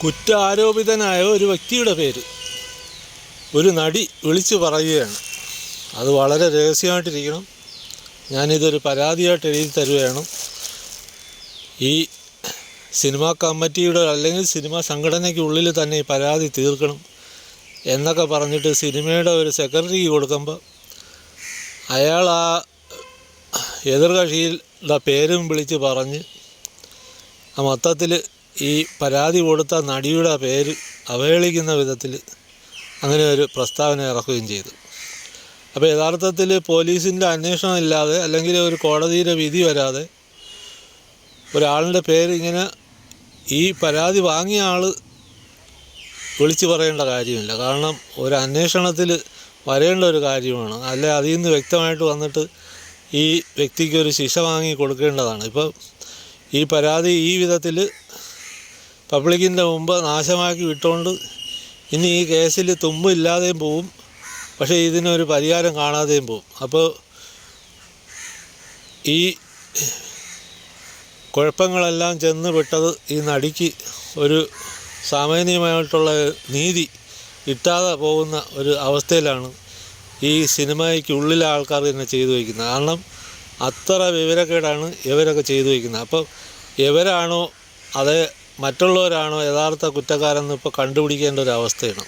കുറ്റാരോപിതനായ ഒരു വ്യക്തിയുടെ പേര് ഒരു നടി വിളിച്ചു പറയുകയാണ്. അത് വളരെ രഹസ്യമായിട്ടിരിക്കണം. ഞാനിതൊരു പരാതിയായിട്ട് എഴുതി തരുകയാണ്. ഈ സിനിമാ കമ്മിറ്റിയുടെ അല്ലെങ്കിൽ സിനിമാ സംഘടനയ്ക്കുള്ളിൽ തന്നെ ഈ പരാതി തീർക്കണം എന്നൊക്കെ പറഞ്ഞിട്ട് സിനിമയുടെ ഒരു സെക്രട്ടറിക്ക് കൊടുക്കുമ്പോൾ അയാൾ ആ എതിർകക്ഷിയുടെ പേരും വിളിച്ച് പറഞ്ഞ് മൊത്തത്തിൽ ഈ പരാതി കൊടുത്ത നടിയുടെ പേര് അവഹേളിക്കുന്ന വിധത്തിൽ അങ്ങനെ ഒരു പ്രസ്താവന ഇറക്കുകയും ചെയ്തു. അപ്പോൾ യഥാർത്ഥത്തിൽ പോലീസിൻ്റെ അന്വേഷണം ഇല്ലാതെ അല്ലെങ്കിൽ ഒരു കോടതിയുടെ വിധി വരാതെ ഒരാളുടെ പേര് ഇങ്ങനെ ഈ പരാതി വാങ്ങിയ ആൾ വിളിച്ചു പറയേണ്ട കാര്യമില്ല. കാരണം ഒരു അന്വേഷണത്തിൽ വരേണ്ട ഒരു കാര്യമാണ്. അല്ലെ അതിൽ നിന്ന് വ്യക്തമായിട്ട് വന്നിട്ട് ഈ വ്യക്തിക്ക് ഒരു ശിക്ഷ വാങ്ങി കൊടുക്കേണ്ടതാണ്. ഇപ്പോൾ ഈ പരാതി ഈ വിധത്തിൽ പബ്ലിക്കിൻ്റെ മുമ്പ് നാശമാക്കി വിട്ടുകൊണ്ട് ഇനി ഈ കേസിൽ തുമ്പില്ലാതെയും പോവും, പക്ഷേ ഇതിനൊരു പരിഹാരം കാണാതെയും പോവും. അപ്പോൾ ഈ കുഴപ്പങ്ങളെല്ലാം ചെന്ന് പെട്ടത് ഈ നടിക്ക് ഒരു സാമാന്യമായിട്ടുള്ള നീതി കിട്ടാതെ പോകുന്ന ഒരു അവസ്ഥയിലാണ് ഈ സിനിമയ്ക്കുള്ളിലെ ആൾക്കാർ തന്നെ ചെയ്തു വയ്ക്കുന്നത്. കാരണം അത്ര വിവരക്കേടാണ് ഇവരൊക്കെ ചെയ്തു വയ്ക്കുന്നത്. അപ്പോൾ ഇവരാണോ അതേ മറ്റുള്ളവരാണോ യഥാർത്ഥ കുറ്റക്കാരെന്ന് ഇപ്പോൾ കണ്ടുപിടിക്കേണ്ട ഒരു അവസ്ഥയാണ്.